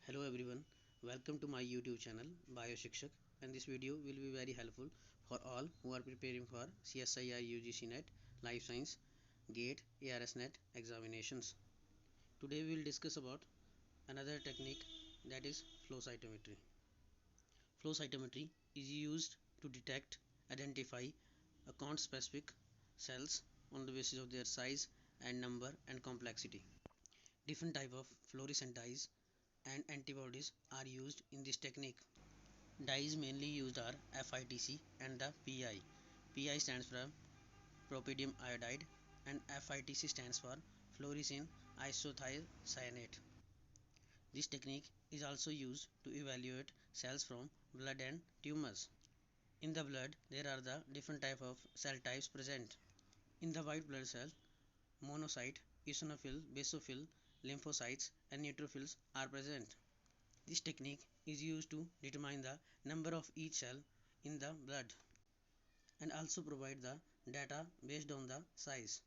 Hello everyone, welcome to my YouTube channel BioShikshak, and this video will be very helpful for all who are preparing for CSIR UGC NET, Life Science, GATE, ARS NET examinations. Today we will discuss about another technique, that is flow cytometry. Flow cytometry is used to detect, identify, count specific cells on the basis of their size and number and complexity. Different type of fluorescent dyes and antibodies are used in this technique. Dyes mainly used are FITC and the PI. PI stands for propidium iodide and FITC stands for fluorescein isothiocyanate. This technique is also used to evaluate cells from blood and tumors. In the blood, there are the different type of cell types present. In the white blood cell, monocyte, eosinophil, basophil, lymphocytes and neutrophils are present. This technique is used to determine the number of each cell in the blood and also provide the data based on the size.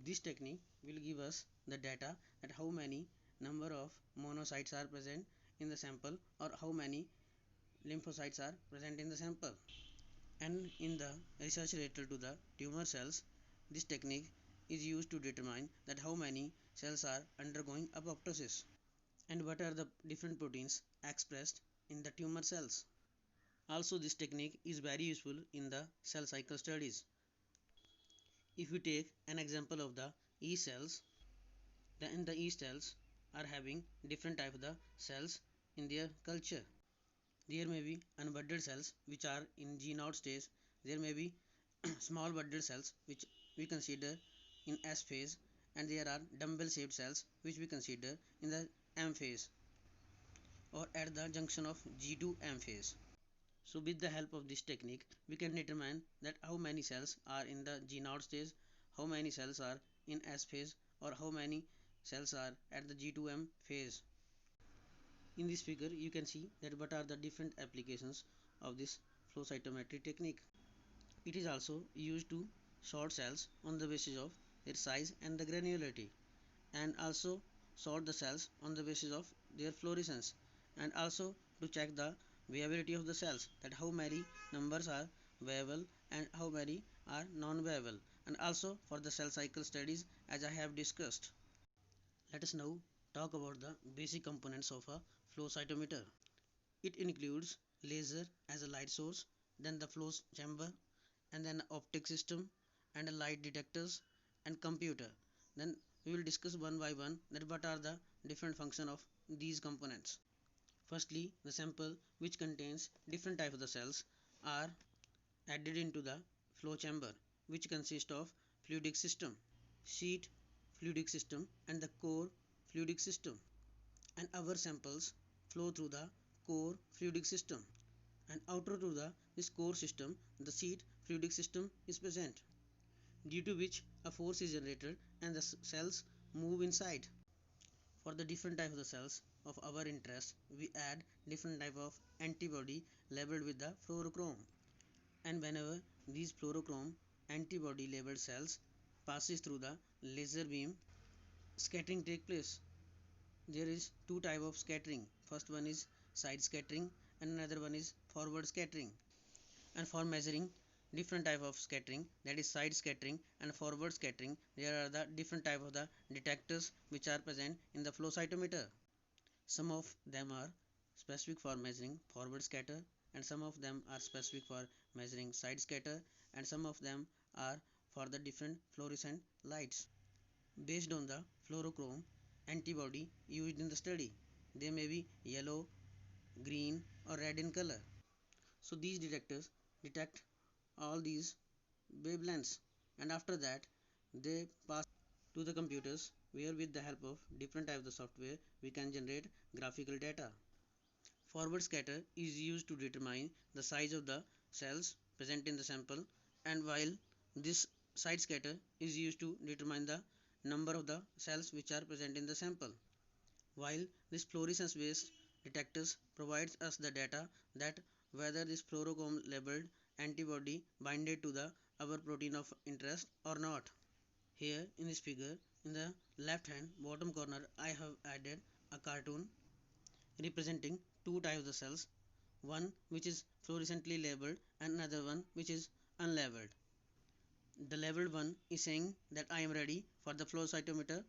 This technique will give us the data that how many number of monocytes are present in the sample or how many lymphocytes are present in the sample. And in the research related to the tumor cells, this technique is used to determine that how many cells are undergoing apoptosis and what are the different proteins expressed in the tumor cells. Also, this technique is very useful in the cell cycle studies. If we take an example of the yeast cells, then the yeast cells are having different type of the cells in their culture. There may be unbudded cells which are in G0 stage. There may be small budded cells which we consider in S phase, and there are dumbbell shaped cells which we consider in the M phase or at the junction of G to M phase. So with the help of this technique, we can determine that how many cells are in the G0 stage, how many cells are in S phase, or how many cells are at the G2M phase. In this figure, you can see that what are the different applications of this flow cytometry technique. It is also used to sort cells on the basis of their size and the granularity, and also sort the cells on the basis of their fluorescence, and also to check the viability of the cells, that how many numbers are viable and how many are non-viable, and also for the cell cycle studies as I have discussed. Let us now talk about the basic components of a flow cytometer. It includes laser as a light source, then the flow chamber, and then optic system and a light detectors and computer. Then we will discuss one by one that what are the different function of these components. Firstly, the sample which contains different type of the cells are added into the flow chamber, which consists of fluidic system, sheet fluidic system and the core fluidic system, and our samples flow through the core fluidic system, and outer to this core system the sheet fluidic system is present, due to which a force is generated and the cells move inside. For the different type of the cells of our interest, we add different type of antibody labeled with the fluorochrome, and whenever these fluorochrome antibody labeled cells passes through the laser beam, scattering take place. There is two type of scattering. First one is side scattering and another one is forward scattering. And for measuring different type of scattering, that is side scattering and forward scattering, there are the different type of the detectors which are present in the flow cytometer. Some of them are specific for measuring forward scatter, and some of them are specific for measuring side scatter, and some of them are for the different fluorescent lights based on the fluorochrome antibody used in the study. They may be yellow, green or red in color. So these detectors detect all these wavelengths, and after that they pass to the computers, where with the help of different types of software we can generate graphical data. Forward scatter is used to determine the size of the cells present in the sample, and while this side scatter is used to determine the number of the cells which are present in the sample. While this fluorescence based detectors provides us the data that whether this fluorochrome labeled antibody binded to the our protein of interest or not. Here in this figure, in the left hand bottom corner I have added a cartoon representing two types of cells, one which is fluorescently labeled and another one which is unlabeled. The labeled one is saying that I am ready for the flow cytometer,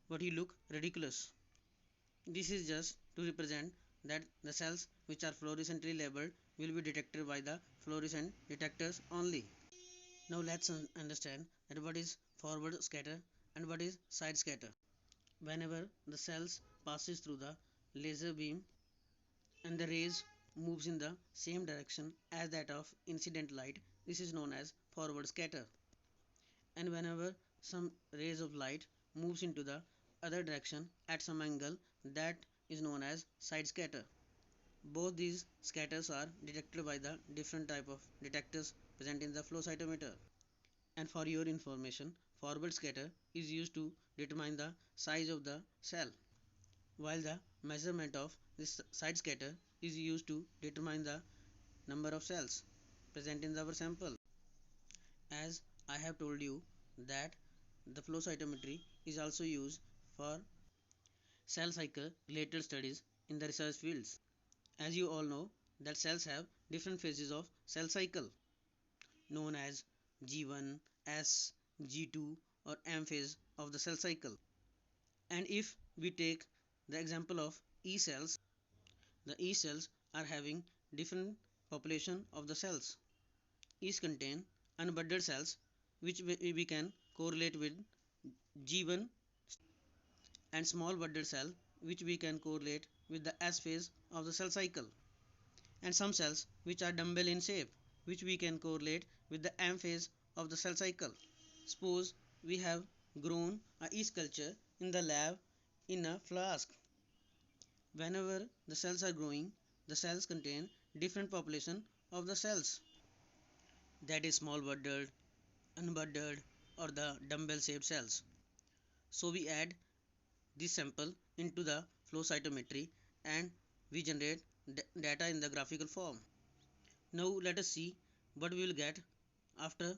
but you look ridiculous. This is just to represent that the cells which are fluorescently labeled will be detected by the fluorescent detectors only. Now let's understand that what is forward scatter and what is side scatter. Whenever the cells passes through the laser beam and the rays moves in the same direction as that of incident light, this is known as forward scatter. And whenever some rays of light moves into the other direction at some angle, that is known as side scatter. Both these scatters are detected by the different type of detectors present in the flow cytometer. And for your information, forward scatter is used to determine the size of the cell, while the measurement of this side scatter is used to determine the number of cells present in our sample. As I have told you that the flow cytometry is also used for cell cycle related studies in the research fields. As you all know that cells have different phases of cell cycle known as G1, S, G2 or M phase of the cell cycle. And if we take the example of E cells, the E cells are having different population of the cells. E's contain unbudded cells which we can correlate with G1 and small budded cell which we can correlate with the S phase of the cell cycle, and some cells which are dumbbell in shape which we can correlate with the M phase of the cell cycle. Suppose we have grown a yeast culture in the lab in a flask. Whenever the cells are growing, the cells contain different population of the cells, that is small budded, unbudded or the dumbbell shaped cells. So we add this sample into the flow cytometry and we generate data in the graphical form. Now let us see what we will get after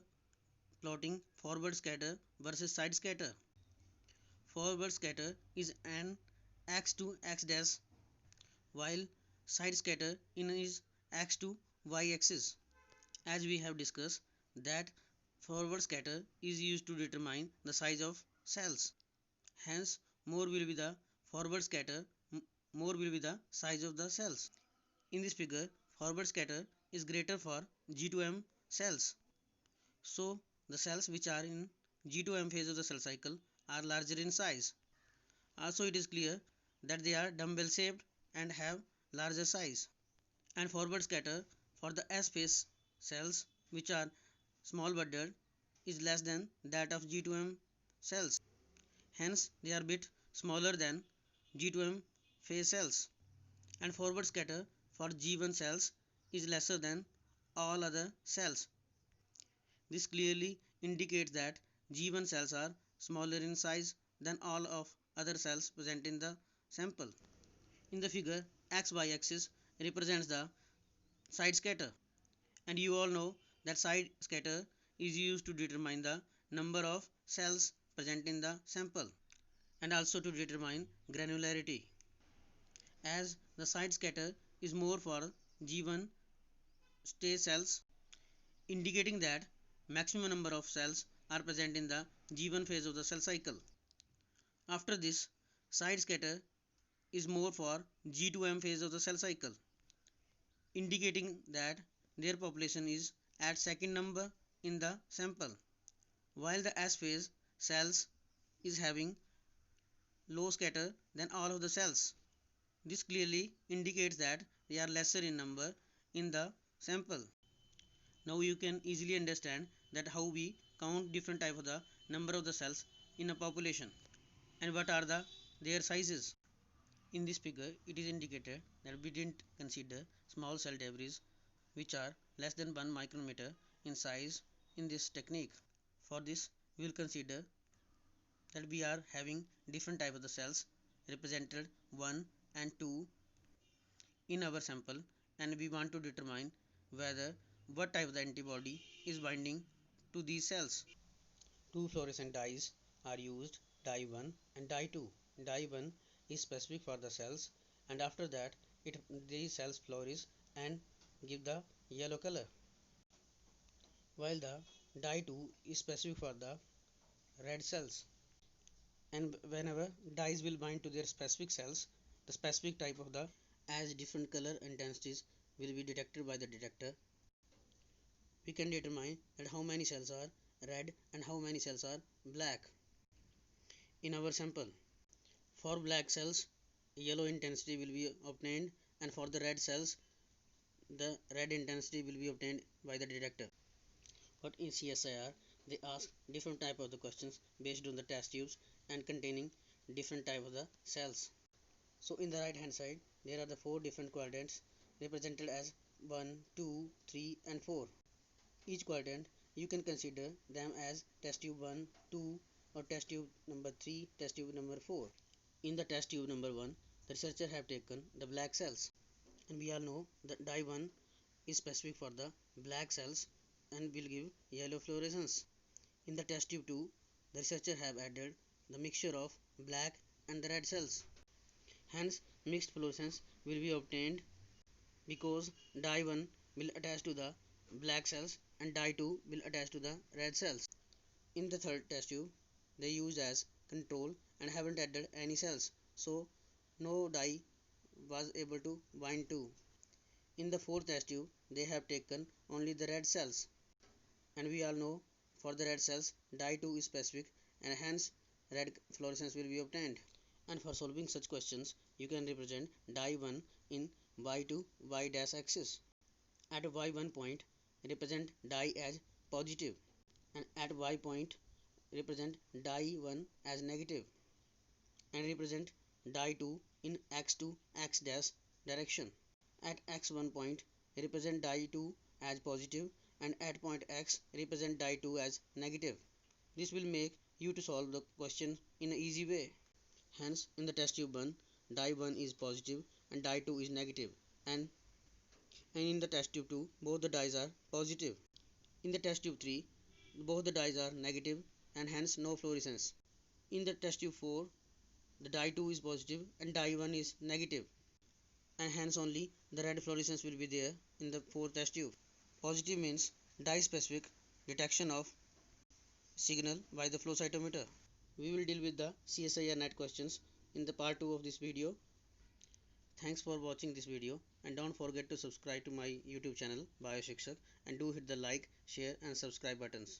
plotting forward scatter versus side scatter. Forward scatter is an x to x dash, while side scatter is x to y axis. As we have discussed that forward scatter is used to determine the size of cells. Hence, more will be the forward scatter, more will be the size of the cells. In this figure, forward scatter is greater for G2M cells. So, the cells which are in G2M phase of the cell cycle are larger in size. Also, it is clear that they are dumbbell shaped and have larger size. And forward scatter for the S phase cells which are small budded is less than that of G2M cells. Hence, they are bit smaller than G2M phase cells. And forward scatter for G1 cells is lesser than all other cells. This clearly indicates that G1 cells are smaller in size than all of other cells present in the sample. In the figure, XY axis represents the side scatter, and you all know that side scatter is used to determine the number of cells present in the sample and also to determine granularity. As the side scatter is more for G1 stage cells, indicating that maximum number of cells are present in the G1 phase of the cell cycle. After this, side scatter is more for G2M phase of the cell cycle, indicating that their population is at second number in the sample, while the S phase cells is having low scatter than all of the cells. This clearly indicates that they are lesser in number in the sample. Now you can easily understand that how we count different type of the number of the cells in a population and what are their sizes. In this figure, it is indicated that we didn't consider small cell debris which are less than 1 micrometer in size in this technique. For this, we will consider that we are having different type of the cells represented 1 and 2 in our sample, and we want to determine whether what type of the antibody is binding to these cells. Two fluorescent dyes are used dye 1 and dye 2. Dye 1 is specific for the cells, and after that these cells flourish and give the yellow color, while the dye 2 is specific for the red cells. And whenever dyes will bind to their specific cells, the specific type of the as different color intensities will be detected by the detector, we can determine that how many cells are red and how many cells are black. In our sample, for black cells, yellow intensity will be obtained, and for the red cells, the red intensity will be obtained by the detector. But in CSIR, they ask different type of the questions based on the test tubes and containing different type of the cells. So in the right hand side, there are the four different quadrants represented as 1, 2, 3 and 4. Each quadrant you can consider them as test tube 1, 2 or test tube number 3, test tube number 4. In the test tube number 1, the researcher have taken the black cells, and we all know that dye 1 is specific for the black cells and will give yellow fluorescence. In the test tube 2, the researcher have added the mixture of black and the red cells. Hence, mixed fluorescence will be obtained because dye 1 will attach to the black cells and dye 2 will attach to the red cells. In the third test tube, they used as control and haven't added any cells, so no dye was able to bind to. In the fourth test tube, they have taken only the red cells, and we all know for the red cells dye 2 is specific and hence red fluorescence will be obtained. And for solving such questions, you can represent dye 1 in y to y dash axis. At y1 point, represent dye as positive, and at y point, represent dye 1 as negative, and represent dye 2 in x to x dash direction. At x1 point, represent dye 2 as positive, and at point x, represent dye 2 as negative. This will make you to solve the question in an easy way. Hence, in the test tube 1, dye 1 is positive and dye 2 is negative, and in the test tube 2, both the dyes are positive. In the test tube 3, both the dyes are negative and hence no fluorescence. In the test tube 4, the dye 2 is positive and dye 1 is negative, and hence only the red fluorescence will be there in the fourth test tube. Positive means dye specific detection of signal by the flow cytometer. We will deal with the CSIR net questions in the part 2 of this video. Thanks for watching this video, and don't forget to subscribe to my YouTube channel BioShikshak, and do hit the like, share and subscribe buttons.